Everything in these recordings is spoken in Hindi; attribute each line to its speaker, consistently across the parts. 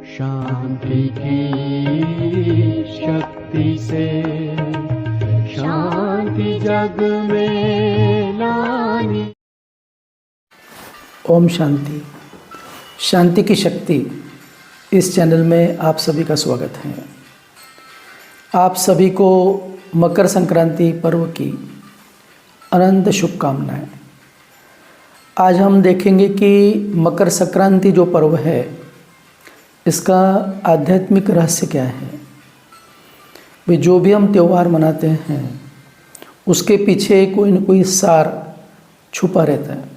Speaker 1: शांति की शक्ति से शांति जग में लानी।
Speaker 2: ओम शांति। शांति की शक्ति इस चैनल में आप सभी का स्वागत है। आप सभी को मकर संक्रांति पर्व की अनंत शुभकामनाएं। आज हम देखेंगे कि मकर संक्रांति जो पर्व है इसका आध्यात्मिक रहस्य क्या है। वे जो भी हम त्यौहार मनाते हैं उसके पीछे कोई न कोई सार छुपा रहता है,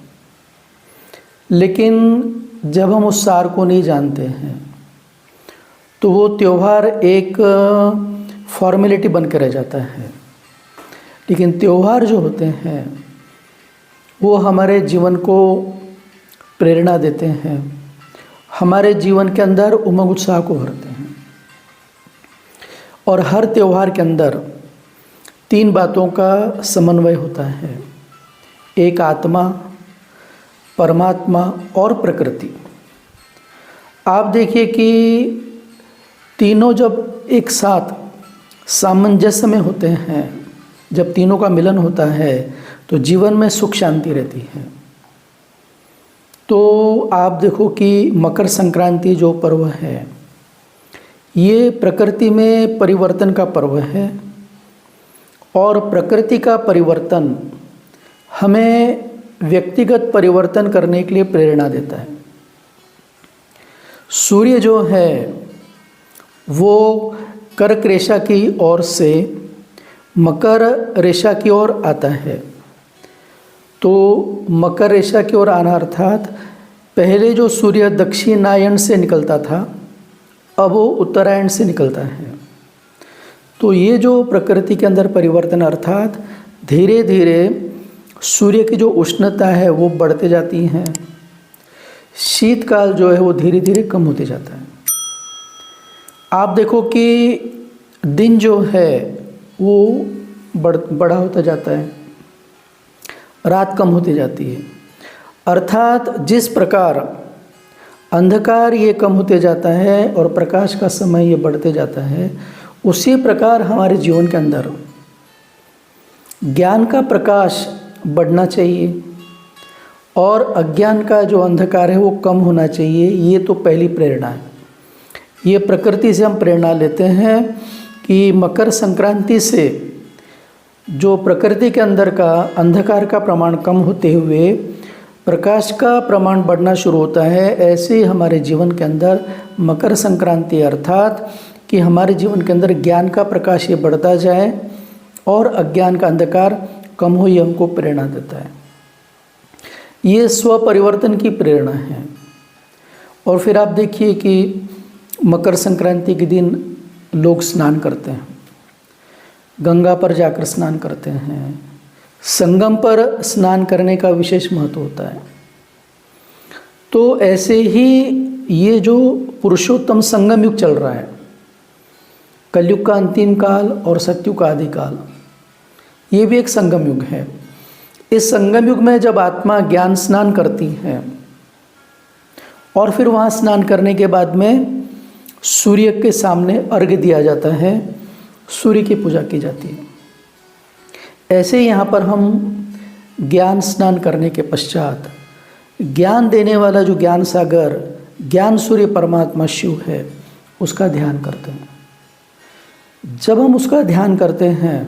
Speaker 2: लेकिन जब हम उस सार को नहीं जानते हैं तो वो त्यौहार एक फॉर्मेलिटी बन के रह जाता है। लेकिन त्यौहार जो होते हैं वो हमारे जीवन को प्रेरणा देते हैं, हमारे जीवन के अंदर उमंग उत्साह को भरते हैं। और हर त्यौहार के अंदर तीन बातों का समन्वय होता है, एक आत्मा, परमात्मा और प्रकृति। आप देखिए कि तीनों जब एक साथ सामंजस्य में होते हैं, जब तीनों का मिलन होता है तो जीवन में सुख शांति रहती है। तो आप देखो कि मकर संक्रांति जो पर्व है ये प्रकृति में परिवर्तन का पर्व है, और प्रकृति का परिवर्तन हमें व्यक्तिगत परिवर्तन करने के लिए प्रेरणा देता है। सूर्य जो है वो कर्क रेखा की ओर से मकर रेखा की ओर आता है। तो मकर रेखा की ओर आना अर्थात पहले जो सूर्य दक्षिणायन से निकलता था अब वो उत्तरायण से निकलता है। तो ये जो प्रकृति के अंदर परिवर्तन अर्थात धीरे धीरे सूर्य की जो उष्णता है वो बढ़ते जाती हैं, शीतकाल जो है वो धीरे धीरे कम होते जाता है। आप देखो कि दिन जो है वो बड़ा होता जाता है, रात कम होती जाती है। अर्थात जिस प्रकार अंधकार ये कम होते जाता है और प्रकाश का समय ये बढ़ते जाता है, उसी प्रकार हमारे जीवन के अंदर ज्ञान का प्रकाश बढ़ना चाहिए और अज्ञान का जो अंधकार है वो कम होना चाहिए। ये तो पहली प्रेरणा है। ये प्रकृति से हम प्रेरणा लेते हैं कि मकर संक्रांति से जो प्रकृति के अंदर का अंधकार का प्रमाण कम होते हुए प्रकाश का प्रमाण बढ़ना शुरू होता है। ऐसे ही हमारे जीवन के अंदर मकर संक्रांति अर्थात कि हमारे जीवन के अंदर ज्ञान का प्रकाश ये बढ़ता जाए और अज्ञान का अंधकार कम हो, ये हमको प्रेरणा देता है। ये स्व परिवर्तन की प्रेरणा है। और फिर आप देखिए कि मकर संक्रांति के दिन लोग स्नान करते हैं, गंगा पर जाकर स्नान करते हैं। संगम पर स्नान करने का विशेष महत्व होता है। तो ऐसे ही ये जो पुरुषोत्तम संगम युग चल रहा है, कलयुग का अंतिम काल और सतयुग का आदि काल, ये भी एक संगम युग है। इस संगम युग में जब आत्मा ज्ञान स्नान करती है और फिर वहाँ स्नान करने के बाद में सूर्य के सामने अर्घ्य दिया जाता है, सूर्य की पूजा की जाती है। ऐसे ही यहाँ पर हम ज्ञान स्नान करने के पश्चात ज्ञान देने वाला जो ज्ञान सागर ज्ञान सूर्य परमात्मा शिव है उसका ध्यान करते हैं। जब हम उसका ध्यान करते हैं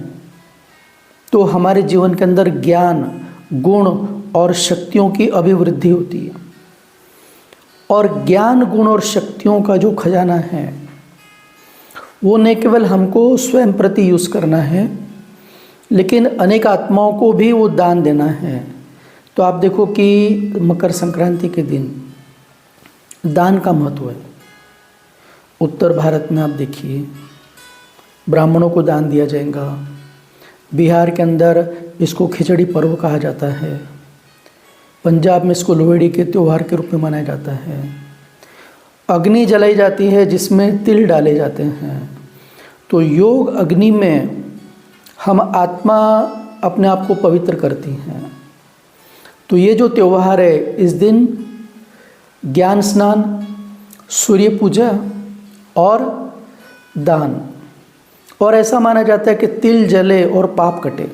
Speaker 2: तो हमारे जीवन के अंदर ज्ञान, गुण और शक्तियों की अभिवृद्धि होती है। और ज्ञान, गुण और शक्तियों का जो खजाना है वो न केवल हमको स्वयं प्रति यूज़ करना है, लेकिन अनेक आत्माओं को भी वो दान देना है। तो आप देखो कि मकर संक्रांति के दिन दान का महत्व है। उत्तर भारत में आप देखिए ब्राह्मणों को दान दिया जाएगा। बिहार के अंदर इसको खिचड़ी पर्व कहा जाता है। पंजाब में इसको लोहड़ी के त्यौहार के रूप में मनाया जाता है। अग्नि जलाई जाती है जिसमें तिल डाले जाते हैं। तो योग अग्नि में हम आत्मा अपने आप को पवित्र करती हैं। तो ये जो त्यौहार है इस दिन ज्ञान स्नान सूर्य पूजा और दान। और ऐसा माना जाता है कि तिल जले और पाप कटे,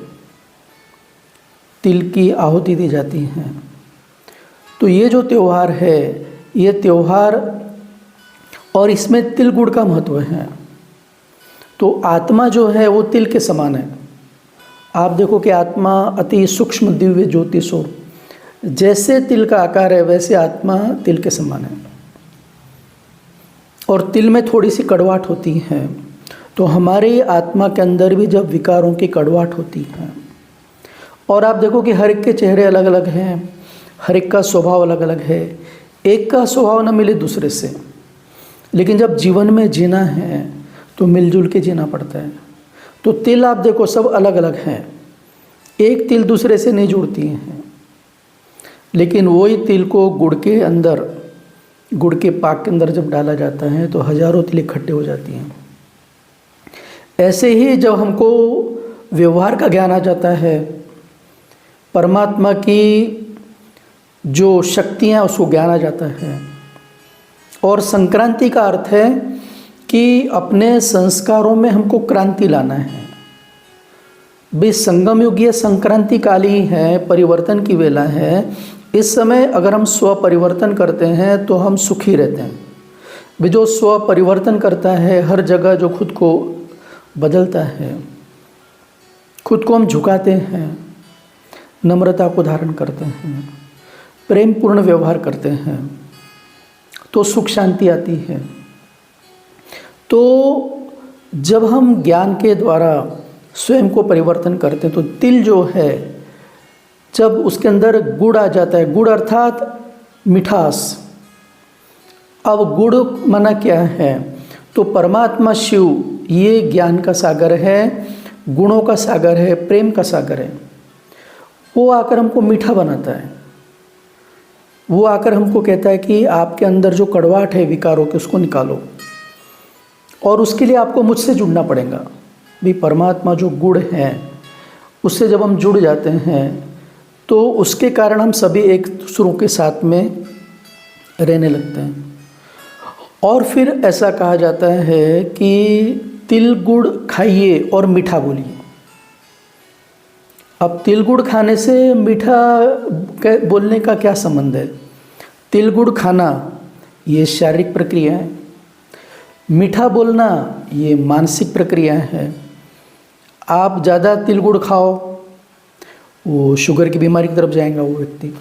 Speaker 2: तिल की आहुति दी जाती है। तो ये जो त्यौहार है, ये त्यौहार और इसमें तिल गुड़ का महत्व है। तो आत्मा जो है वो तिल के समान है। आप देखो कि आत्मा अति सूक्ष्म दिव्य ज्योति स्वरूप, जैसे तिल का आकार है वैसे आत्मा तिल के समान है। और तिल में थोड़ी सी कड़वाहट होती है। तो हमारी आत्मा के अंदर भी जब विकारों की कड़वाहट होती है, और आप देखो कि हर एक के चेहरे अलग अलग हैं, हर एक का स्वभाव अलग अलग है, एक का स्वभाव न मिले दूसरे से, लेकिन जब जीवन में जीना है तो मिलजुल के जीना पड़ता है। तो तिल आप देखो सब अलग अलग हैं, एक तिल दूसरे से नहीं जुड़ती हैं, लेकिन वही तिल को गुड़ के अंदर, गुड़ के पाक के अंदर जब डाला जाता है तो हजारों तिल इकट्ठे हो जाती हैं। ऐसे ही जब हमको व्यवहार का ज्ञान आ जाता है, परमात्मा की जो शक्तियाँ उसको ज्ञान आ जाता है। और संक्रांति का अर्थ है कि अपने संस्कारों में हमको क्रांति लाना है। भी संगम युग ये संक्रांति काल ही है, परिवर्तन की वेला है। इस समय अगर हम स्व परिवर्तन करते हैं तो हम सुखी रहते हैं। भी जो स्व परिवर्तन करता है, हर जगह जो खुद को बदलता है, खुद को हम झुकाते हैं, नम्रता को धारण करते हैं, प्रेम पूर्ण व्यवहार करते हैं, तो सुख शांति आती है। तो जब हम ज्ञान के द्वारा स्वयं को परिवर्तन करते हैं तो तिल जो है, जब उसके अंदर गुड़ आ जाता है, गुड़ अर्थात मिठास। अब गुड़ माना क्या है? तो परमात्मा शिव ये ज्ञान का सागर है, गुणों का सागर है, प्रेम का सागर है। वो आकर हमको मीठा बनाता है। वो आकर हमको कहता है कि आपके अंदर जो कड़वाहट है विकारों के, उसको निकालो। और उसके लिए आपको मुझसे जुड़ना पड़ेगा। भी परमात्मा जो गुण है उससे जब हम जुड़ जाते हैं तो उसके कारण हम सभी एक दूसरों के साथ में रहने लगते हैं। और फिर ऐसा कहा जाता है कि तिल गुड़ खाइए और मीठा बोलिए। अब तिल गुड़ खाने से मीठा बोलने का क्या संबंध है? तिल गुड़ खाना ये शारीरिक प्रक्रिया है, मीठा बोलना ये मानसिक प्रक्रिया है। आप ज़्यादा तिल गुड़ खाओ, वो शुगर की बीमारी की तरफ जाएगा वो व्यक्ति।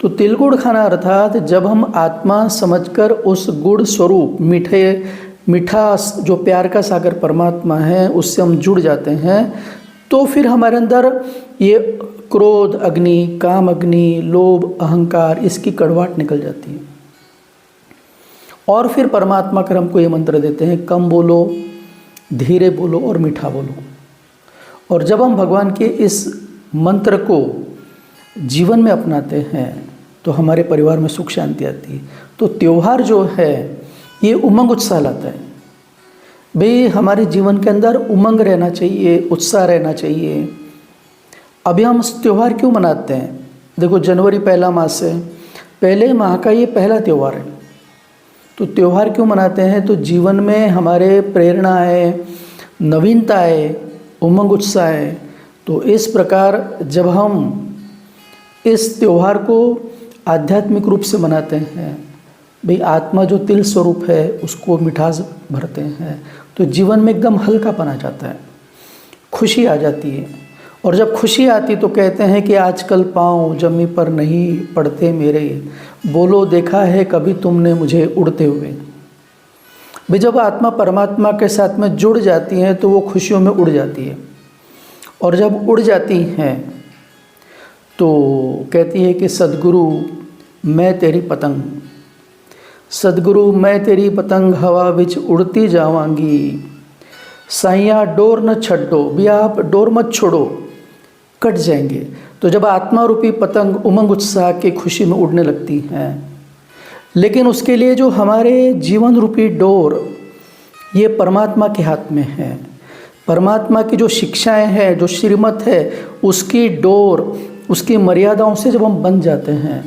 Speaker 2: तो तिल गुड़ खाना अर्थात जब हम आत्मा समझकर उस गुड़ स्वरूप मिठास जो प्यार का सागर परमात्मा है उससे हम जुड़ जाते हैं, तो फिर हमारे अंदर ये क्रोध अग्नि, काम अग्नि, लोभ, अहंकार, इसकी कड़वाहट निकल जाती है। और फिर परमात्मा कर हमको ये मंत्र देते हैं, कम बोलो, धीरे बोलो और मीठा बोलो। और जब हम भगवान के इस मंत्र को जीवन में अपनाते हैं तो हमारे परिवार में सुख शांति आती है। तो त्यौहार जो है ये उमंग उत्साह लाता है। भाई हमारे जीवन के अंदर उमंग रहना चाहिए, उत्साह रहना चाहिए। अभी हम त्यौहार क्यों मनाते हैं? देखो जनवरी पहला मास है, पहले माह का ये पहला त्यौहार है। तो त्यौहार क्यों मनाते हैं? तो जीवन में हमारे प्रेरणा है, नवीनता है, उमंग उत्साह है। तो इस प्रकार जब हम इस त्यौहार को आध्यात्मिक रूप से मनाते हैं, भाई आत्मा जो तिल स्वरूप है उसको मिठास भरते हैं, तो जीवन में एकदम हल्कापन आ जाता है, खुशी आ जाती है। और जब खुशी आती तो कहते हैं कि आजकल पाँव जमी पर नहीं पड़ते मेरे, बोलो देखा है कभी तुमने मुझे उड़ते हुए। भाई जब आत्मा परमात्मा के साथ में जुड़ जाती है तो वो खुशियों में उड़ जाती है। और जब उड़ जाती हैं तो कहती है कि सदगुरु मैं तेरी पतंग, सदगुरु मैं तेरी पतंग हवा विच उड़ती जावांगी, साइया डोर न छड्डो, भी आप डोर मत छोड़ो, कट जाएंगे। तो जब आत्मा रूपी पतंग उमंग उत्साह की खुशी में उड़ने लगती हैं, लेकिन उसके लिए जो हमारे जीवन रूपी डोर ये परमात्मा के हाथ में है। परमात्मा की जो शिक्षाएं हैं, जो श्रीमत है, उसकी डोर, उसकी मर्यादाओं से जब हम बंध जाते हैं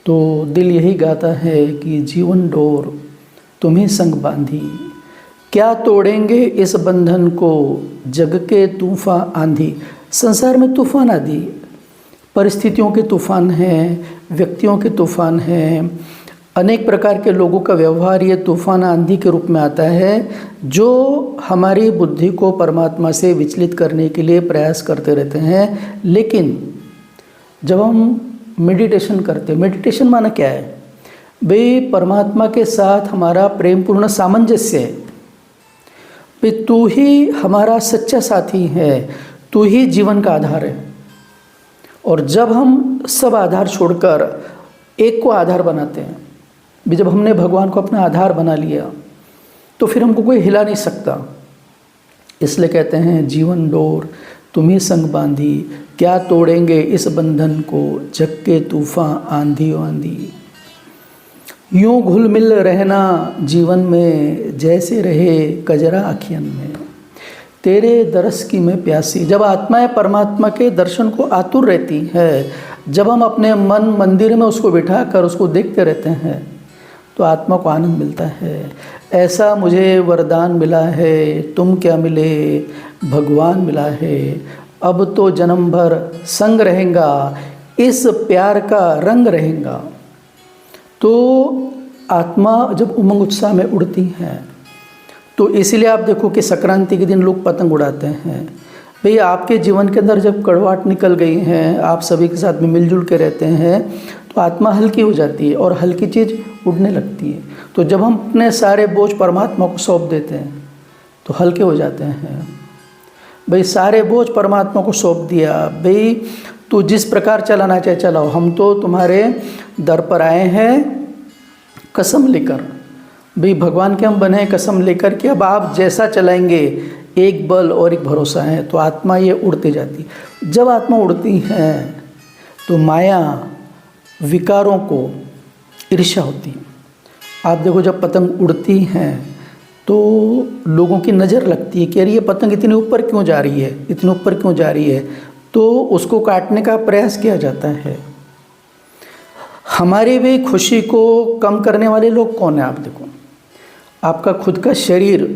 Speaker 2: तो दिल यही गाता है कि जीवन डोर तुम्हें संग बांधी, क्या तोड़ेंगे इस बंधन को जग के तूफान आंधी। संसार में तूफान आदि, परिस्थितियों के तूफान हैं, व्यक्तियों के तूफान हैं, अनेक प्रकार के लोगों का व्यवहार ये तूफान आंधी के रूप में आता है, जो हमारी बुद्धि को परमात्मा से विचलित करने के लिए प्रयास करते रहते हैं। लेकिन जब हम मेडिटेशन करते हैं, मेडिटेशन माना क्या है भाई, परमात्मा के साथ हमारा प्रेमपूर्ण सामंजस्य है भाई, तू ही हमारा सच्चा साथी है, तू ही जीवन का आधार है। और जब हम सब आधार छोड़कर एक को आधार बनाते हैं भी, जब हमने भगवान को अपना आधार बना लिया तो फिर हमको कोई हिला नहीं सकता। इसलिए कहते हैं जीवन डोर तुम्हें संग बांधी, क्या तोड़ेंगे इस बंधन को जग के तूफान आंधी आंधी। यूं घुल मिल रहना जीवन में जैसे रहे कजरा अखियन में, तेरे दरस की मैं प्यासी। जब आत्माएं परमात्मा के दर्शन को आतुर रहती है, जब हम अपने मन मंदिर में उसको बिठा कर उसको देखते रहते हैं तो आत्मा को आनंद मिलता है। ऐसा मुझे वरदान मिला है, तुम क्या मिले भगवान मिला है, अब तो जन्म भर संग रहेगा, इस प्यार का रंग रहेगा। तो आत्मा जब उमंग उत्साह में उड़ती है, तो इसीलिए आप देखो कि संक्रांति के दिन लोग पतंग उड़ाते हैं। भाई आपके जीवन के अंदर जब कड़वाहट निकल गई है, आप सभी के साथ में मिलजुल के रहते हैं, तो आत्मा हल्की हो जाती है और हल्की चीज़ उड़ने लगती है। तो जब हम अपने सारे बोझ परमात्मा को सौंप देते हैं तो हल्के हो जाते हैं। भाई सारे बोझ परमात्मा को सौंप दिया, भाई तू जिस प्रकार चलाना चाहे चलाओ, हम तो तुम्हारे दर पर आए हैं कसम लेकर। भाई भगवान के हम बने कसम लेकर कि अब आप जैसा चलाएंगे, एक बल और एक भरोसा है। तो आत्मा ये उड़ते जाती। जब आत्मा उड़ती है तो माया विकारों को ईर्ष्या होती है। आप देखो जब पतंग उड़ती हैं तो लोगों की नज़र लगती है कि अरे ये पतंग इतने ऊपर क्यों जा रही है, इतने ऊपर क्यों जा रही है, तो उसको काटने का प्रयास किया जाता है। हमारी भी खुशी को कम करने वाले लोग कौन है? आप देखो, आपका खुद का शरीर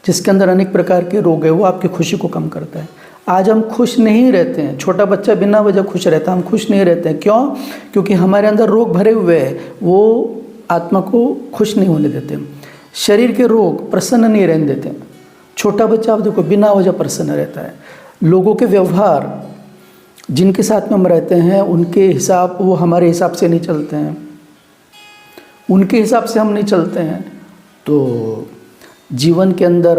Speaker 2: जिसके अंदर अनेक प्रकार के रोग है, वो आपकी खुशी को कम करता है। आज हम खुश नहीं रहते हैं, छोटा बच्चा बिना वजह खुश रहता है, हम खुश नहीं रहते हैं। क्यों? क्योंकि हमारे अंदर रोग भरे हुए हैं, वो आत्मा को खुश नहीं होने देते। शरीर के रोग प्रसन्न नहीं रहने देते। छोटा बच्चा आप देखो बिना वजह प्रसन्न रहता है। लोगों के व्यवहार जिनके साथ में हम रहते हैं, उनके हिसाब वो हमारे हिसाब से नहीं चलते हैं, उनके हिसाब से हम नहीं चलते हैं। तो जीवन के अंदर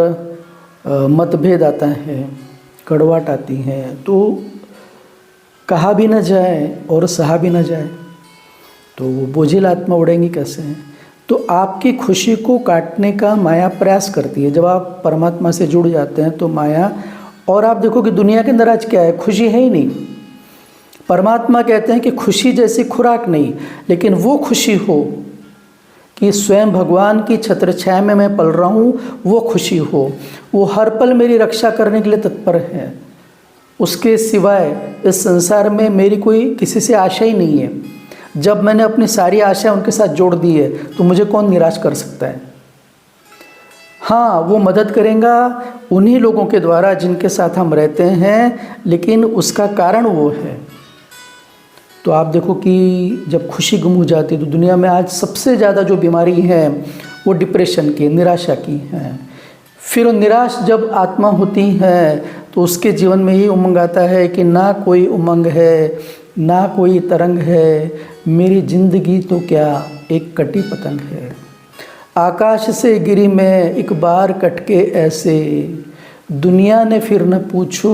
Speaker 2: मतभेद आता है, कड़वाहट आती है, तो कहा भी न जाए और सहा भी न जाए, तो वो बोझिल आत्मा उड़ेंगी कैसे? तो आपकी खुशी को काटने का माया प्रयास करती है। जब आप परमात्मा से जुड़ जाते हैं तो माया, और आप देखो कि दुनिया के अंदर आज क्या है, खुशी है ही नहीं। परमात्मा कहते हैं कि खुशी जैसी खुराक नहीं, लेकिन वो खुशी हो कि स्वयं भगवान की छत्र छाया में मैं पल रहा हूँ, वो खुशी हो। वो हर पल मेरी रक्षा करने के लिए तत्पर है। उसके सिवाय इस संसार में मेरी कोई किसी से आशा ही नहीं है। जब मैंने अपनी सारी आशा उनके साथ जोड़ दी है तो मुझे कौन निराश कर सकता है? हाँ, वो मदद करेगा उन्हीं लोगों के द्वारा जिनके साथ हम रहते हैं, लेकिन उसका कारण वो है। तो आप देखो कि जब खुशी गुम हो जाती है तो दुनिया में आज सबसे ज़्यादा जो बीमारी है वो डिप्रेशन की, निराशा की है। फिर निराश जब आत्मा होती है तो उसके जीवन में ही उमंग आता है कि ना कोई उमंग है, ना कोई तरंग है, मेरी जिंदगी तो क्या एक कटी पतंग है। आकाश से गिरी मैं एक बार कटके ऐसे, दुनिया ने फिर न पूछो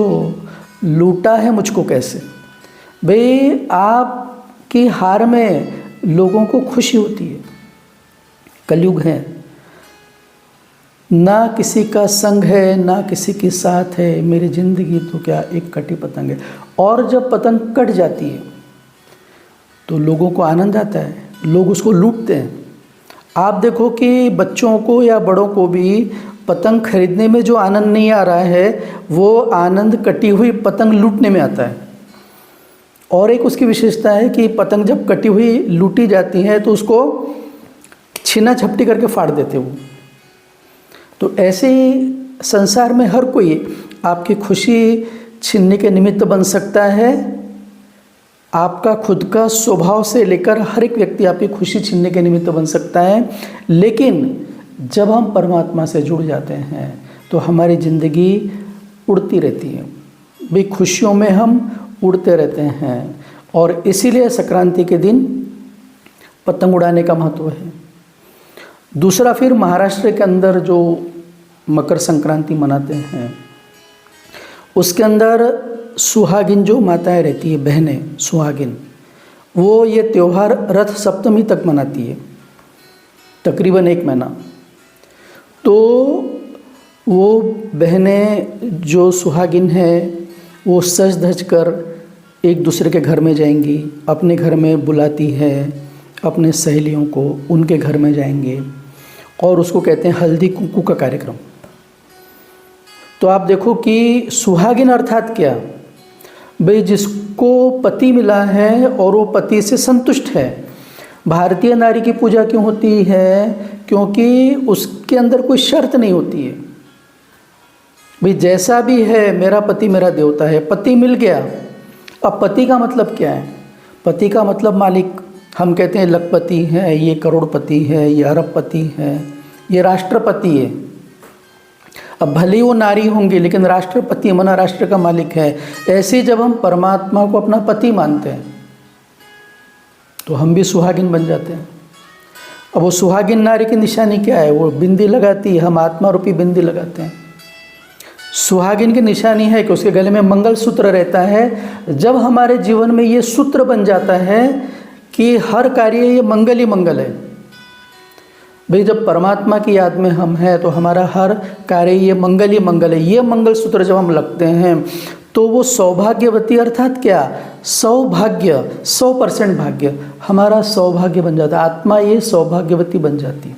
Speaker 2: लूटा है मुझको कैसे। भाई आपकी हार में लोगों को खुशी होती है। कलयुग है, ना किसी का संग है, ना किसी के साथ है, मेरी ज़िंदगी तो क्या एक कटी पतंग है। और जब पतंग कट जाती है तो लोगों को आनंद आता है, लोग उसको लूटते हैं। आप देखो कि बच्चों को या बड़ों को भी पतंग खरीदने में जो आनंद नहीं आ रहा है, वो आनंद कटी हुई पतंग लूटने में आता है। और एक उसकी विशेषता है कि पतंग जब कटी हुई लूटी जाती है तो उसको छीना झपटी करके फाड़ देते वो। तो ऐसे ही संसार में हर कोई आपकी खुशी छीनने के निमित्त बन सकता है। आपका खुद का स्वभाव से लेकर हर एक व्यक्ति आपकी खुशी छीनने के निमित्त बन सकता है। लेकिन जब हम परमात्मा से जुड़ जाते हैं तो हमारी ज़िंदगी उड़ती रहती है भाई, खुशियों में हम उड़ते रहते हैं। और इसीलिए संक्रांति के दिन पतंग उड़ाने का महत्व है। दूसरा, फिर महाराष्ट्र के अंदर जो मकर संक्रांति मनाते हैं उसके अंदर सुहागिन जो माताएं रहती है, बहनें सुहागिन, वो ये त्यौहार रथ सप्तमी तक मनाती है, तकरीबन 1 महीना। तो वो बहनें जो सुहागिन हैं वो सज धज कर एक दूसरे के घर में जाएंगी, अपने घर में बुलाती है अपने सहेलियों को, उनके घर में जाएंगे और उसको कहते हैं हल्दी कुंकू का कार्यक्रम। तो आप देखो कि सुहागिन अर्थात क्या भाई, जिसको पति मिला है और वो पति से संतुष्ट है। भारतीय नारी की पूजा क्यों होती है? क्योंकि उसके अंदर कोई शर्त नहीं होती है भाई, जैसा भी है मेरा पति मेरा देवता है। पति मिल गया। अब पति का मतलब क्या है? पति का मतलब मालिक। हम कहते हैं लखपति है, ये करोड़पति है, ये अरबपति है, ये राष्ट्रपति है। अब भले ही वो नारी होंगी लेकिन राष्ट्रपति मना राष्ट्र का मालिक है। ऐसे जब हम परमात्मा को अपना पति मानते हैं तो हम भी सुहागिन बन जाते हैं। अब वो सुहागिन नारी की निशानी क्या है? वो बिंदी लगाती है, हम आत्मा रूपी बिंदी लगाते हैं। सुहागिन की निशानी है कि उसके गले में मंगल सूत्र रहता है। जब हमारे जीवन में ये सूत्र बन जाता है कि हर कार्य ये मंगल ही मंगल है भाई, जब परमात्मा की याद में हम हैं तो हमारा हर कार्य ये मंगल ही मंगल है। ये मंगल सूत्र जब हम लगते हैं तो वो सौभाग्यवती अर्थात क्या? सौभाग्य, 100% भाग्य हमारा सौभाग्य बन जाता है। आत्मा ये सौभाग्यवती बन जाती है।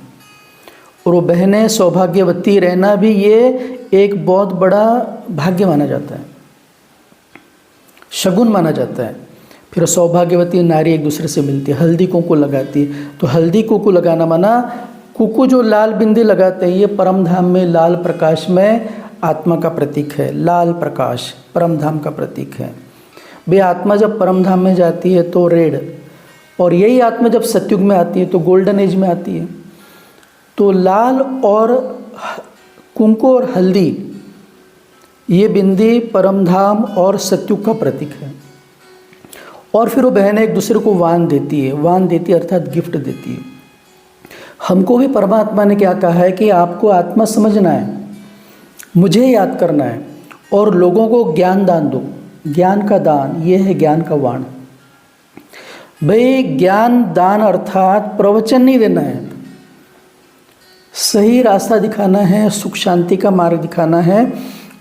Speaker 2: और वो बहनें सौभाग्यवती रहना भी ये एक बहुत बड़ा भाग्य माना जाता है, शगुन माना जाता है। फिर सौभाग्यवती नारी एक दूसरे से मिलती है, हल्दी कुंकू लगाती है। तो हल्दी कुंकू लगाना माना कुकू जो लाल बिंदी लगाते हैं ये परम धाम में लाल प्रकाश में आत्मा का प्रतीक है। लाल प्रकाश परम धाम का प्रतीक है भाई। आत्मा जब परम धाम में जाती है तो रेड, और यही आत्मा जब सतयुग में आती है तो गोल्डन एज में आती है। तो लाल और कुंकू और हल्दी ये बिंदी परम धाम और सतयुग का प्रतीक है। और फिर वो बहनें एक दूसरे को वान देती है। वान देती है अर्थात गिफ्ट देती है। हमको भी परमात्मा ने क्या कहा है कि आपको आत्मा समझना है, मुझे याद करना है और लोगों को ज्ञान दान दो। ज्ञान का दान ये है ज्ञान का वाण भाई। ज्ञान दान अर्थात प्रवचन नहीं देना है, सही रास्ता दिखाना है, सुख शांति का मार्ग दिखाना है।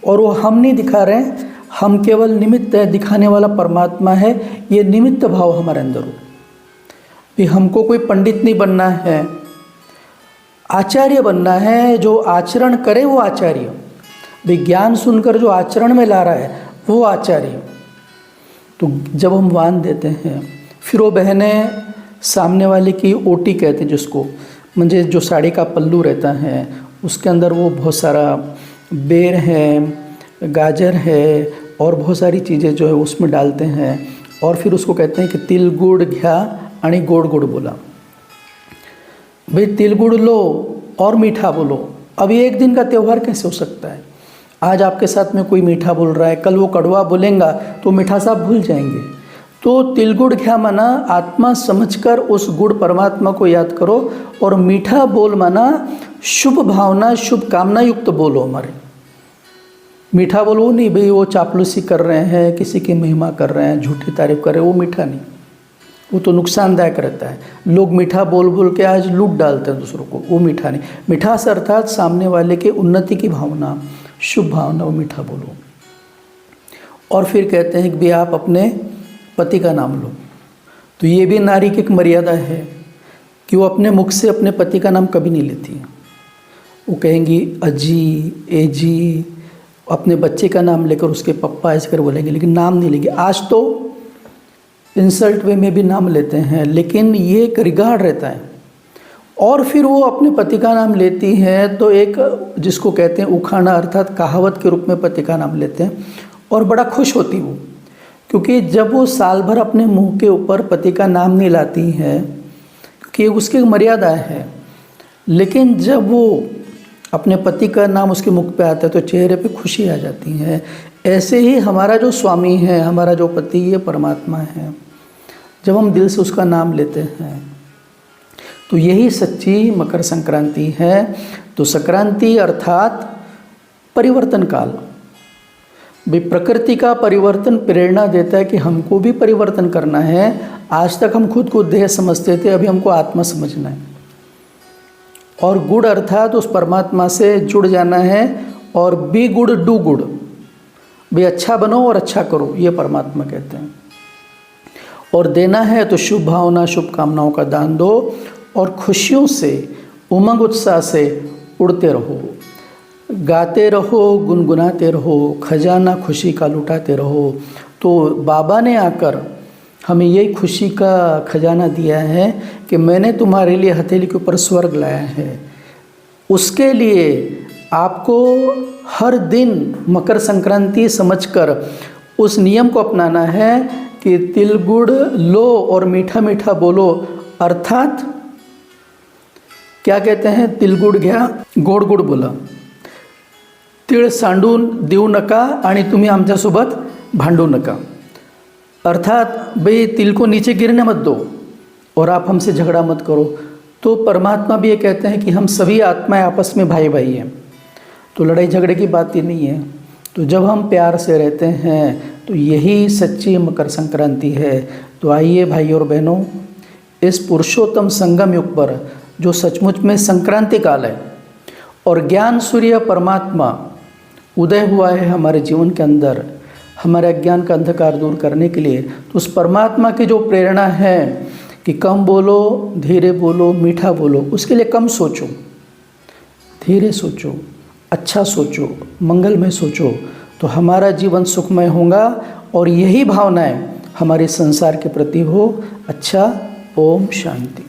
Speaker 2: और वो हम नहीं दिखा रहे हैं, हम केवल निमित्त है, दिखाने वाला परमात्मा है। ये निमित्त भाव हमारे अंदर हो कि हमको कोई पंडित नहीं बनना है, आचार्य बनना है। जो आचरण करे वो आचार्य, विज्ञान सुनकर जो आचरण में ला रहा है वो आचार्य। तो जब हम वान देते हैं फिर वो बहनें सामने वाले की ओटी कहते हैं जिसको, मुझे जो साड़ी का पल्लू रहता है उसके अंदर वो बहुत सारा बेर है, गाजर है और बहुत सारी चीज़ें जो है उसमें डालते हैं। और फिर उसको कहते हैं कि तिल गुड़ घ्या आणि गोड गोड बोला भाई। तिल गुड़ लो और मीठा बोलो। अब ये एक दिन का त्यौहार कैसे हो सकता है? आज आपके साथ में कोई मीठा बोल रहा है, कल वो कड़वा बोलेगा तो मीठा सा भूल जाएंगे। तो तिल गुड़ घ्या माना आत्मा समझकर उस गुड़ परमात्मा को याद करो, और मीठा बोल माना शुभ भावना शुभ कामना युक्त बोलो। हमारे मीठा बोलो वो नहीं भाई वो चापलूसी कर रहे हैं, किसी की महिमा कर रहे हैं, झूठी तारीफ कर रहे हैं, वो मीठा नहीं, वो तो नुकसानदायक रहता है। लोग मीठा बोल बोल के आज लूट डालते हैं दूसरों को, वो मीठा नहीं। मिठास अर्थात सामने वाले के उन्नति की भावना, शुभ भावना, वो मीठा बोलो। और फिर कहते हैं कि भी आप अपने पति का नाम लो। तो ये भी नारी की एक मर्यादा है कि वो अपने मुख से अपने पति का नाम कभी नहीं लेती है। वो कहेंगी अजी, एजी, अपने बच्चे का नाम लेकर उसके पप्पा ऐसे कर बोलेंगे, लेकिन नाम नहीं लेंगे। आज तो इंसल्ट वे में भी नाम लेते हैं, लेकिन ये एक रिगार्ड रहता है। और फिर वो अपने पति का नाम लेती हैं तो एक जिसको कहते हैं उखाना अर्थात कहावत के रूप में पति का नाम लेते हैं, और बड़ा खुश होती वो, क्योंकि जब वो साल भर अपने मुंह के ऊपर पति का नाम नहीं लाती हैं, क्योंकि उसकी मर्यादा है, लेकिन जब वो अपने पति का नाम उसके मुख पे आता है तो चेहरे पे खुशी आ जाती है। ऐसे ही हमारा जो स्वामी है, हमारा जो पति, ये परमात्मा है। जब हम दिल से उसका नाम लेते हैं तो यही सच्ची मकर संक्रांति है। तो संक्रांति अर्थात परिवर्तन काल। भी प्रकृति का परिवर्तन प्रेरणा देता है कि हमको भी परिवर्तन करना है। आज तक हम खुद को देह समझते थे, अभी हमको आत्मा समझना है। और गुड अर्थात उस परमात्मा से जुड़ जाना है, और बी गुड डू गुड, भी अच्छा बनो और अच्छा करो, ये परमात्मा कहते हैं। और देना है तो शुभ भावना शुभ कामनाओं का दान दो, और खुशियों से उमंग उत्साह से उड़ते रहो, गाते रहो, गुनगुनाते रहो, खजाना खुशी का लुटाते रहो। तो बाबा ने आकर हमें यही खुशी का खजाना दिया है कि मैंने तुम्हारे लिए हथेली के ऊपर स्वर्ग लाया है। उसके लिए आपको हर दिन मकर संक्रांति समझकर उस नियम को अपनाना है कि तिल गुड़ लो और मीठा मीठा बोलो। अर्थात क्या कहते हैं, तिल गुड़ घ्या गोड गोड बोला, तिळ सांडून देऊ नका आणि तुम्ही आमच्यासोबत भांडू नका। अर्थात भाई तिल को नीचे गिरने मत दो और आप हमसे झगड़ा मत करो। तो परमात्मा भी ये कहते हैं कि हम सभी आत्माएं आपस में भाई भाई हैं, तो लड़ाई झगड़े की बात ही नहीं है। तो जब हम प्यार से रहते हैं तो यही सच्ची मकर संक्रांति है। तो आइए भाई और बहनों, इस पुरुषोत्तम संगम युग पर जो सचमुच में संक्रांति काल है और ज्ञान सूर्य परमात्मा उदय हुआ है हमारे जीवन के अंदर, हमारे अज्ञान का अंधकार दूर करने के लिए, तो उस परमात्मा की जो प्रेरणा है कि कम बोलो, धीरे बोलो, मीठा बोलो, उसके लिए कम सोचो, धीरे सोचो, अच्छा सोचो, मंगलमय सोचो, तो हमारा जीवन सुखमय होगा। और यही भावनाएं हमारे संसार के प्रति हो। अच्छा, ओम शांति।